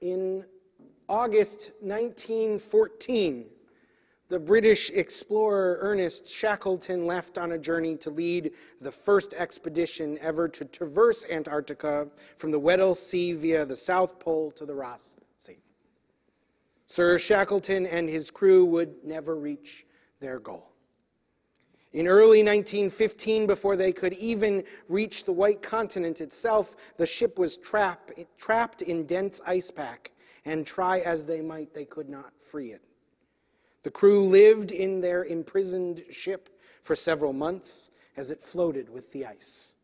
In August 1914, the British explorer Ernest Shackleton left on a journey to lead the first expedition ever to traverse Antarctica from the Weddell Sea via the South Pole to the Ross Sea. Sir Shackleton and his crew would never reach their goal. In early 1915, before they could even reach the White Continent itself, the ship was trapped in dense ice pack, and try as they might, they could not free it. The crew lived in their imprisoned ship for several months as it floated with the ice.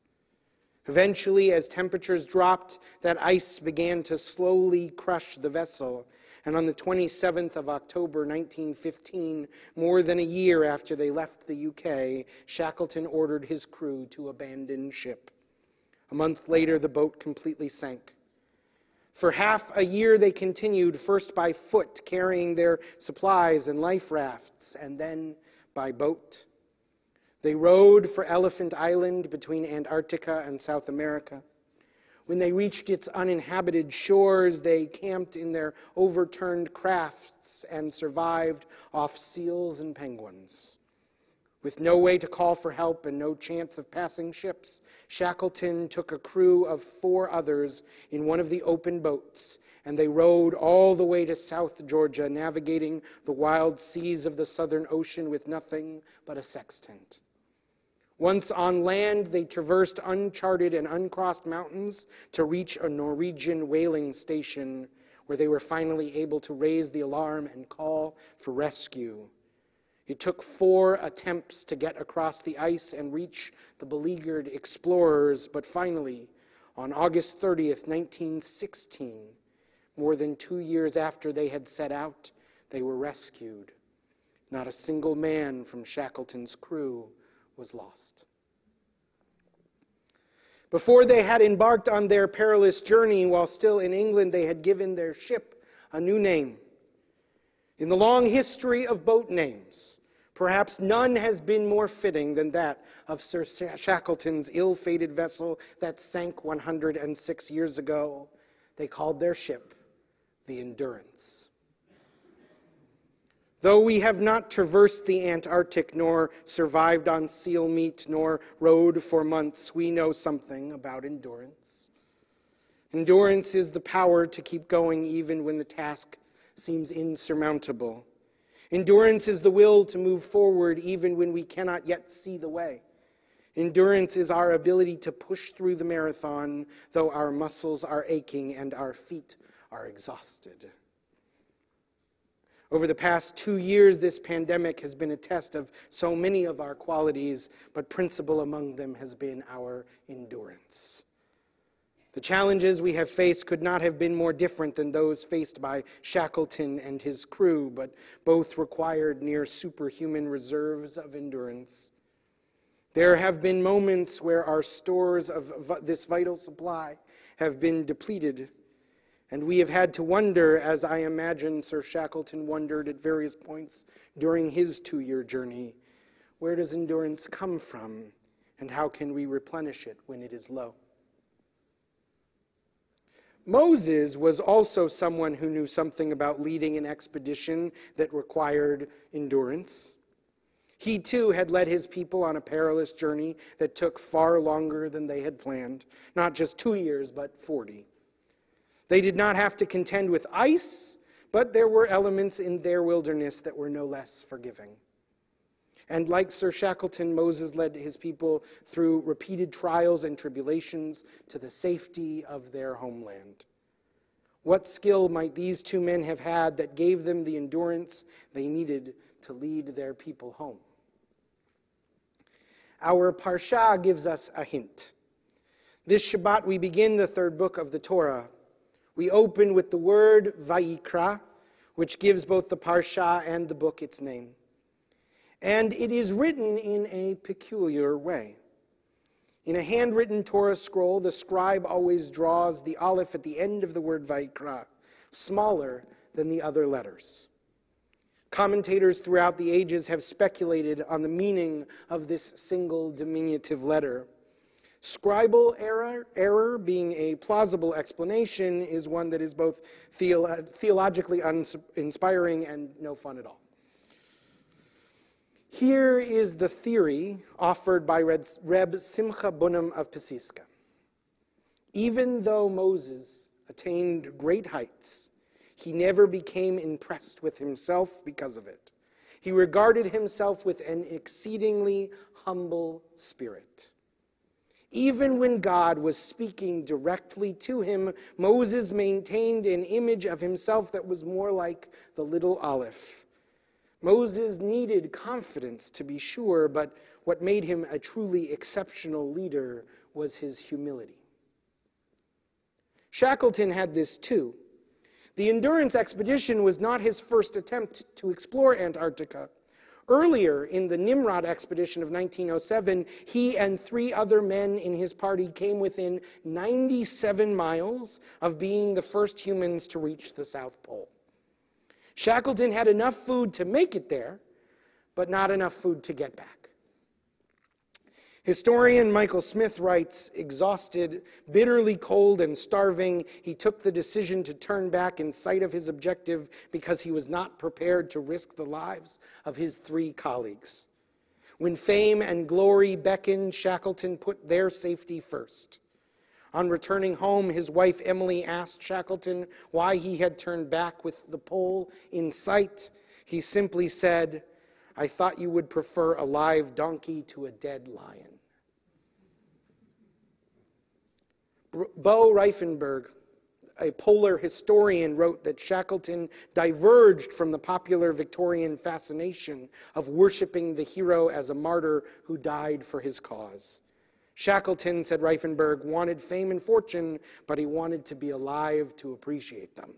Eventually, as temperatures dropped, that ice began to slowly crush the vessel, and on the 27th of October 1915, more than a year after they left the UK, Shackleton ordered his crew to abandon ship. A month later, the boat completely sank. For half a year, they continued, first by foot, carrying their supplies and life rafts, and then by boat. They rowed for Elephant Island between Antarctica and South America. When they reached its uninhabited shores, they camped in their overturned crafts and survived off seals and penguins. With no way to call for help and no chance of passing ships, Shackleton took a crew of 4 others in one of the open boats, and they rowed all the way to South Georgia, navigating the wild seas of the Southern Ocean with nothing but a sextant. Once on land, they traversed uncharted and uncrossed mountains to reach a Norwegian whaling station, where they were finally able to raise the alarm and call for rescue. It took 4 attempts to get across the ice and reach the beleaguered explorers, but finally, on August 30th, 1916, more than 2 years after they had set out, they were rescued. Not a single man from Shackleton's crew was lost. Before they had embarked on their perilous journey, while still in England, they had given their ship a new name. In the long history of boat names, perhaps none has been more fitting than that of Sir Shackleton's ill-fated vessel that sank 106 years ago. They called their ship the Endurance. Though we have not traversed the Antarctic, nor survived on seal meat, nor rowed for months, we know something about endurance. Endurance is the power to keep going even when the task seems insurmountable. Endurance is the will to move forward even when we cannot yet see the way. Endurance is our ability to push through the marathon, though our muscles are aching and our feet are exhausted. Over the past 2 years, this pandemic has been a test of so many of our qualities, but principal among them has been our endurance. The challenges we have faced could not have been more different than those faced by Shackleton and his crew, but both required near superhuman reserves of endurance. There have been moments where our stores of this vital supply have been depleted, and we have had to wonder, as I imagine Sir Shackleton wondered at various points during his 2-year journey, where does endurance come from, and how can we replenish it when it is low? Moses was also someone who knew something about leading an expedition that required endurance. He too had led his people on a perilous journey that took far longer than they had planned, not just 2 years, but 40. They did not have to contend with ice, but there were elements in their wilderness that were no less forgiving. And like Sir Shackleton, Moses led his people through repeated trials and tribulations to the safety of their homeland. What skill might these 2 men have had that gave them the endurance they needed to lead their people home? Our Parsha gives us a hint. This Shabbat we begin the 3rd book of the Torah. We open with the word Vayikra, which gives both the Parsha and the book its name. And it is written in a peculiar way. In a handwritten Torah scroll, the scribe always draws the aleph at the end of the word Vayikra, smaller than the other letters. Commentators throughout the ages have speculated on the meaning of this single diminutive letter. Scribal error, being a plausible explanation, is one that is both theologically uninspiring and no fun at all. Here is the theory offered by Reb Simcha Bunim of Pesiska. Even though Moses attained great heights, he never became impressed with himself because of it. He regarded himself with an exceedingly humble spirit. Even when God was speaking directly to him, Moses maintained an image of himself that was more like the little Aleph. Moses needed confidence, to be sure, but what made him a truly exceptional leader was his humility. Shackleton had this too. The Endurance expedition was not his first attempt to explore Antarctica. Earlier, in the Nimrod expedition of 1907, he and 3 other men in his party came within 97 miles of being the first humans to reach the South Pole. Shackleton had enough food to make it there, but not enough food to get back. Historian Michael Smith writes, exhausted, bitterly cold, and starving, he took the decision to turn back in sight of his objective because he was not prepared to risk the lives of his 3 colleagues. When fame and glory beckoned, Shackleton put their safety first. On returning home, his wife Emily asked Shackleton why he had turned back with the pole in sight. He simply said, "I thought you would prefer a live donkey to a dead lion." Bo Reifenberg, a polar historian, wrote that Shackleton diverged from the popular Victorian fascination of worshiping the hero as a martyr who died for his cause. Shackleton, said Reifenberg, wanted fame and fortune, but he wanted to be alive to appreciate them.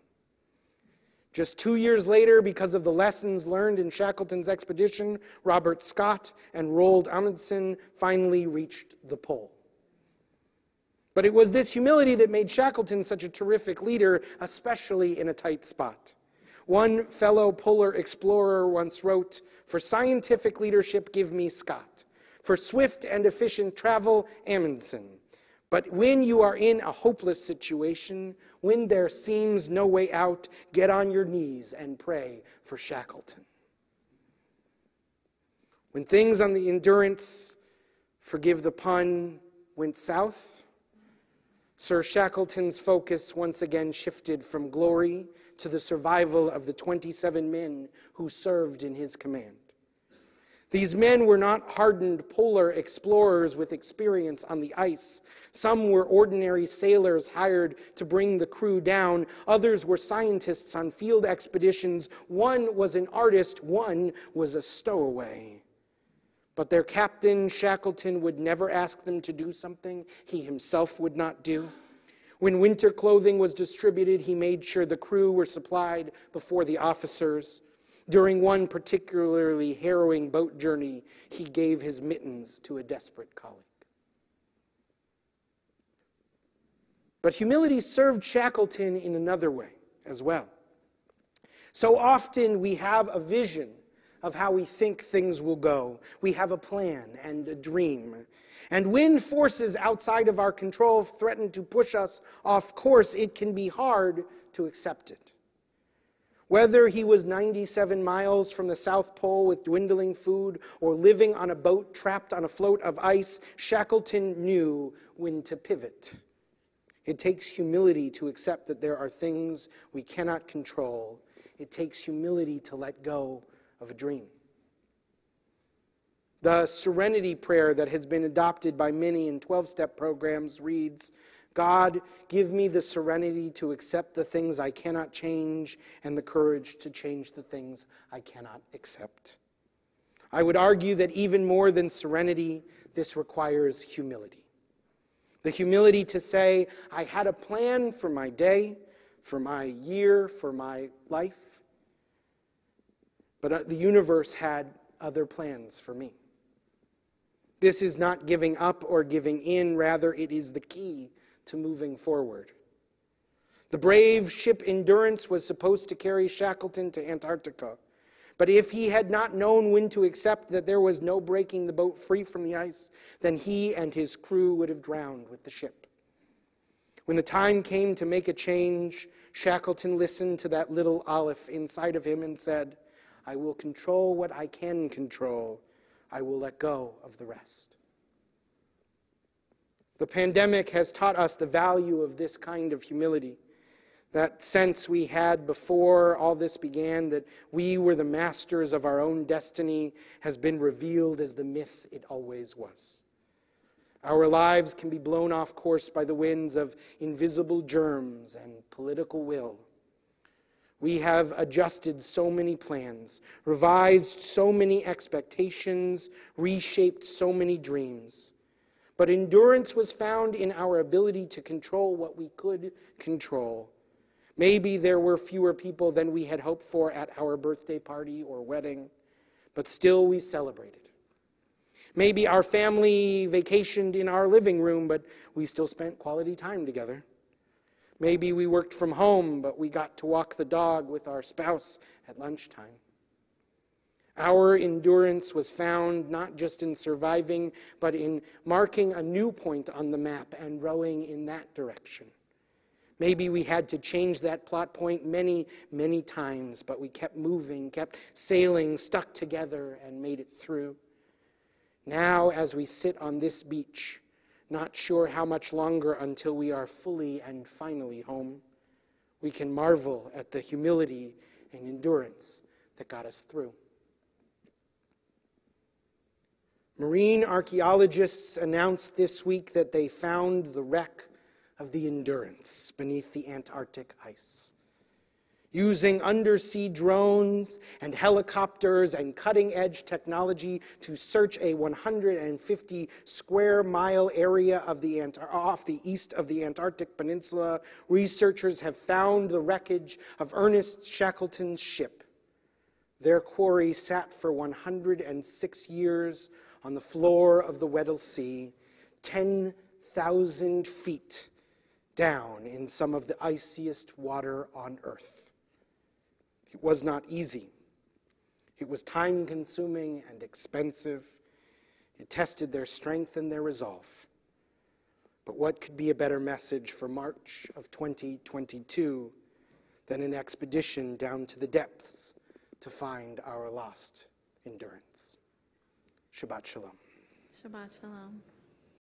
Just 2 years later, because of the lessons learned in Shackleton's expedition, Robert Scott and Roald Amundsen finally reached the pole. But it was this humility that made Shackleton such a terrific leader, especially in a tight spot. One fellow polar explorer once wrote, "For scientific leadership, give me Scott. For swift and efficient travel, Amundsen. But when you are in a hopeless situation, when there seems no way out, get on your knees and pray for Shackleton." When things on the Endurance, forgive the pun, went south, Sir Shackleton's focus once again shifted from glory to the survival of the 27 men who served in his command. These men were not hardened polar explorers with experience on the ice. Some were ordinary sailors hired to bring the crew down. Others were scientists on field expeditions. One was an artist. One was a stowaway. But their captain, Shackleton, would never ask them to do something he himself would not do. When winter clothing was distributed, he made sure the crew were supplied before the officers. During one particularly harrowing boat journey, he gave his mittens to a desperate colleague. But humility served Shackleton in another way as well. So often we have a vision of how we think things will go. We have a plan and a dream. And when forces outside of our control threaten to push us off course, it can be hard to accept it. Whether he was 97 miles from the South Pole with dwindling food or living on a boat trapped on a float of ice, Shackleton knew when to pivot. It takes humility to accept that there are things we cannot control. It takes humility to let go of a dream. The serenity prayer that has been adopted by many in 12-step programs reads, "God, give me the serenity to accept the things I cannot change and the courage to change the things I cannot accept." I would argue that even more than serenity, this requires humility. The humility to say, I had a plan for my day, for my year, for my life, but the universe had other plans for me. This is not giving up or giving in. Rather, it is the key to moving forward. The brave ship Endurance was supposed to carry Shackleton to Antarctica. But if he had not known when to accept that there was no breaking the boat free from the ice, then he and his crew would have drowned with the ship. When the time came to make a change, Shackleton listened to that little Aleph inside of him and said, "I will control what I can control. I will let go of the rest." The pandemic has taught us the value of this kind of humility. That sense we had before all this began, that we were the masters of our own destiny, has been revealed as the myth it always was. Our lives can be blown off course by the winds of invisible germs and political will. We have adjusted so many plans, revised so many expectations, reshaped so many dreams. But endurance was found in our ability to control what we could control. Maybe there were fewer people than we had hoped for at our birthday party or wedding, but still we celebrated. Maybe our family vacationed in our living room, but we still spent quality time together. Maybe we worked from home, but we got to walk the dog with our spouse at lunchtime. Our endurance was found not just in surviving, but in marking a new point on the map and rowing in that direction. Maybe we had to change that plot point many, many times, but we kept moving, kept sailing, stuck together, and made it through. Now, as we sit on this beach, not sure how much longer until we are fully and finally home, we can marvel at the humility and endurance that got us through. Marine archaeologists announced this week that they found the wreck of the Endurance beneath the Antarctic ice. Using undersea drones and helicopters and cutting-edge technology to search a 150 square mile area of off the east of the Antarctic Peninsula, researchers have found the wreckage of Ernest Shackleton's ship. Their quarry sat for 106 years on the floor of the Weddell Sea, 10,000 feet down in some of the iciest water on Earth. It was not easy. It was time-consuming and expensive. It tested their strength and their resolve. But what could be a better message for March of 2022 than an expedition down to the depths to find our lost endurance? Shabbat Shalom. Shabbat Shalom.